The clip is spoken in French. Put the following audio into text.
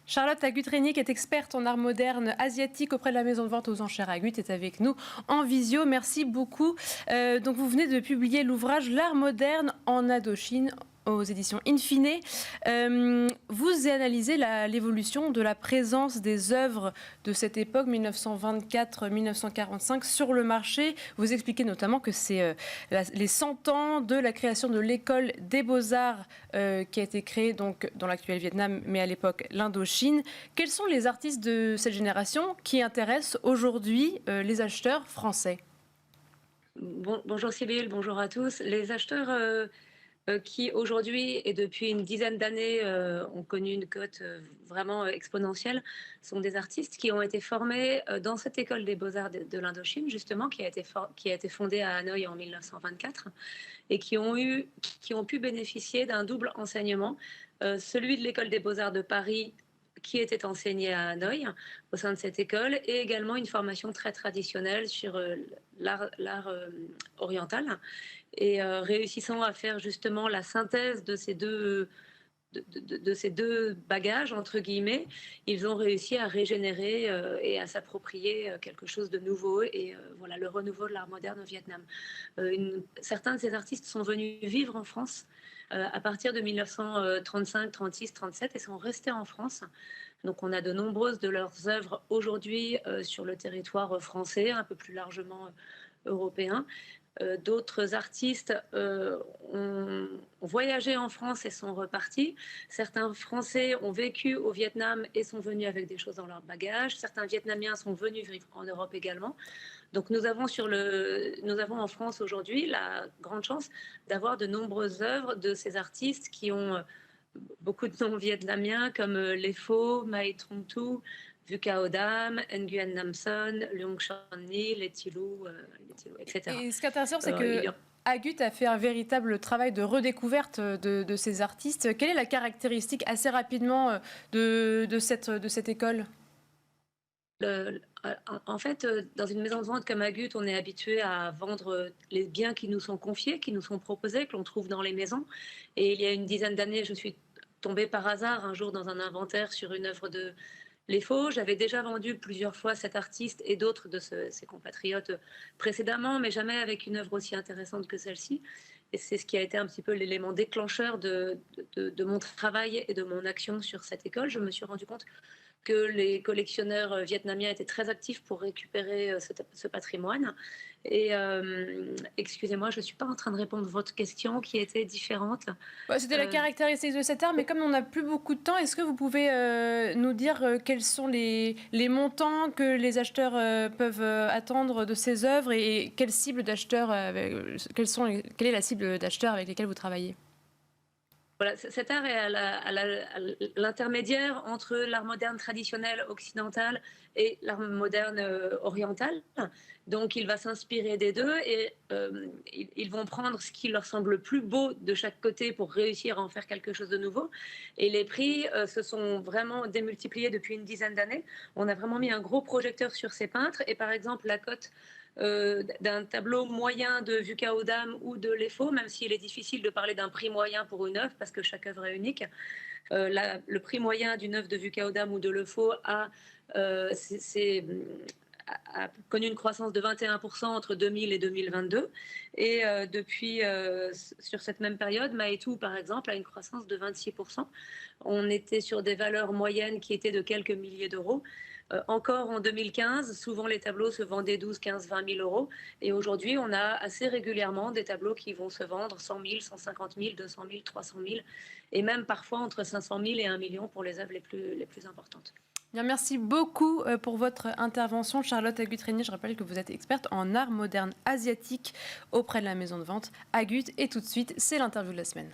Charlotte Agut-Régnier, qui est experte en art moderne asiatique auprès de la maison de vente aux enchères Agut, est avec nous en visio. Merci beaucoup. Donc vous venez de publier l'ouvrage L'art moderne en Indochine aux éditions Infine. Vous analysez l'évolution de la présence des œuvres de cette époque, 1924-1945, sur le marché. Vous expliquez notamment que c'est les 100 ans de la création de l'école des beaux-arts qui a été créée donc, dans l'actuel Vietnam, mais à l'époque l'Indochine. Quels sont les artistes de cette génération qui intéressent aujourd'hui les acheteurs français ? Bonjour Sybille, bonjour à tous. Les acheteurs qui aujourd'hui et depuis une dizaine d'années ont connu une cote vraiment exponentielle sont des artistes qui ont été formés dans cette école des beaux-arts de l'Indochine, justement, qui a été fondée à Hanoï en 1924 et qui ont pu bénéficier d'un double enseignement, celui de l'école des beaux-arts de Paris qui était enseigné à Hanoï au sein de cette école, et également une formation très traditionnelle sur l'art oriental, et réussissant à faire justement la synthèse de ces deux bagages, entre guillemets, ils ont réussi à régénérer et à s'approprier quelque chose de nouveau, et voilà le renouveau de l'art moderne au Vietnam. Certains de ces artistes sont venus vivre en France à partir de 1935, 36, 37 et sont restés en France. Donc on a de nombreuses de leurs œuvres aujourd'hui sur le territoire français, un peu plus largement européen. D'autres artistes ont voyagé en France et sont repartis. Certains Français ont vécu au Vietnam et sont venus avec des choses dans leur bagage. Certains Vietnamiens sont venus vivre en Europe également. Donc nous avons en France aujourd'hui la grande chance d'avoir de nombreuses œuvres de ces artistes qui ont beaucoup de noms vietnamiens comme Les Faux, Mai Trung Tu, Vu Cao Dam, Nguyen Nam Son, Leung Son Ni, Les Tilou, etc. Et ce qui est intéressant, c'est que Agut a fait un véritable travail de redécouverte de ces artistes. Quelle est la caractéristique assez rapidement de cette école ? En fait, dans une maison de vente comme Agut, on est habitué à vendre les biens qui nous sont confiés, qui nous sont proposés, que l'on trouve dans les maisons. Et il y a une dizaine d'années, je suis tombée par hasard un jour dans un inventaire sur une œuvre de Les Faux. J'avais déjà vendu plusieurs fois cet artiste et d'autres de ses compatriotes précédemment, mais jamais avec une œuvre aussi intéressante que celle-ci. Et c'est ce qui a été un petit peu l'élément déclencheur de mon travail et de mon action sur cette école. Je me suis rendu compte que les collectionneurs vietnamiens étaient très actifs pour récupérer ce patrimoine. Et excusez-moi, je ne suis pas en train de répondre à votre question qui était différente. C'était la caractéristique de cet art, mais comme on n'a plus beaucoup de temps, est-ce que vous pouvez nous dire quels sont les montants que les acheteurs peuvent attendre de ces œuvres et quelle cible d'acheteurs, quelle est la cible d'acheteurs avec lesquels vous travaillez ? Voilà, cet art est à l'intermédiaire entre l'art moderne traditionnel occidental et l'art moderne oriental. Donc il va s'inspirer des deux, et ils vont prendre ce qui leur semble le plus beau de chaque côté pour réussir à en faire quelque chose de nouveau. Et les prix se sont vraiment démultipliés depuis une dizaine d'années. On a vraiment mis un gros projecteur sur ces peintres, et par exemple la cote d'un tableau moyen de Vu Cao Dam ou de Les Faux, même s'il est difficile de parler d'un prix moyen pour une œuvre parce que chaque œuvre est unique. Le prix moyen d'une œuvre de Vu Cao Dam ou de Le Faux a connu une croissance de 21% entre 2000 et 2022. Et depuis, sur cette même période, Mai Tu, par exemple, a une croissance de 26%. On était sur des valeurs moyennes qui étaient de quelques milliers d'euros. Encore en 2015, souvent les tableaux se vendaient 12, 15, 20 000 euros. Et aujourd'hui, on a assez régulièrement des tableaux qui vont se vendre 100 000, 150 000, 200 000, 300 000. Et même parfois entre 500 000 et 1 million pour les œuvres les plus importantes. Bien, merci beaucoup pour votre intervention, Charlotte Agut-Régnier. Je rappelle que vous êtes experte en art moderne asiatique auprès de la maison de vente Agut. Et tout de suite, c'est l'interview de la semaine.